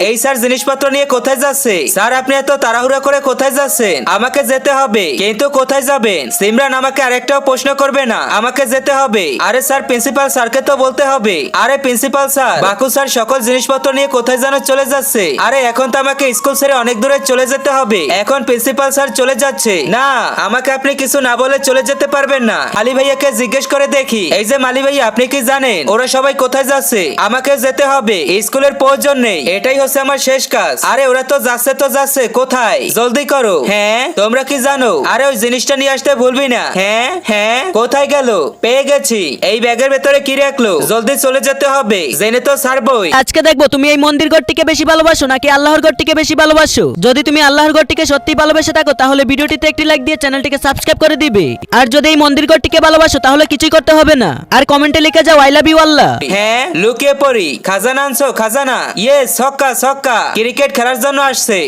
এই স্যার জিনিসপত্র নিয়ে কোথায় যাচ্ছে? স্যার আপনি এত তাড়াহুড়া করে কোথায় যাচ্ছেন? আমাকে যেতে হবে, কিন্তু কোথায় যাবেন? সিমরান আমাকে আরেকটাও প্রশ্ন করবে না, আমাকে যেতে হবে। আরে স্যার প্রিন্সিপাল স্যারকে তো বলতে হবে। আরে প্রিন্সিপাল স্যার, বাকু স্যার সকল জিনিসপত্র নিয়ে কোথায় যেন চলে যাচ্ছে। আরে এখন তো আমাকে স্কুল ছেড়ে অনেক দূরে চলে যেতে হবে। এখন প্রিন্সিপাল স্যার চলে যাচ্ছে। না, আমাকে আপনি কিছু না বলে চলে যেতে পারবেন না। আলী ভাইয়াকে জিজ্ঞেস করে দেখি। এই যে মালি ভাইয়া, আপনি কি জানেন ওরা সবাই কোথায় যাচ্ছে? আমাকে যেতে হবে, স্কুলের প্রয়োজন নেই, এটাই হচ্ছে আমার শেষ কাজ। আরে ওরা তো যাচ্ছে কোথায়? জলদি করো। হ্যাঁ তোমরা কি জানো? আরে ওই জিনিসটা নিয়ে আসতে ভুলবি না। হ্যাঁ হ্যাঁ, কোথায় গেল? পেয়ে গেছি। এই ব্যাগের ভেতরে কি রাখলো? জলদি চলে যেতে হবে, জেনে তো ছাড়বই। আজকে দেখবো তুমি এই মন্দির ঘরটিকে বেশি ভালোবাসো নাকি আল্লাহর ঘরটিকে বেশি ভালোবাসো। যদি তুমি আল্লাহর ঘরটিকে সত্যি ভালোবেসে থাকো তাহলে ভিডিওটিতে একটি লাইক দিয়ে চ্যানেলটিকে সাবস্ক্রাইব করে দিবে। আর যদি এই মন্দির ঘরটিকে ভালোবাসো তাহলে কিছুই করতে হবে না, আর কমেন্টে লিখে যাও আই লাভ ইউ আল্লাহ। হ্যাঁ লুকিয়ে পড়ি। খাজানা আনছো? খাজানা? ইয়ে ছক্কা ছক্কা, ক্রিকেট খেলার জন্য আসছে।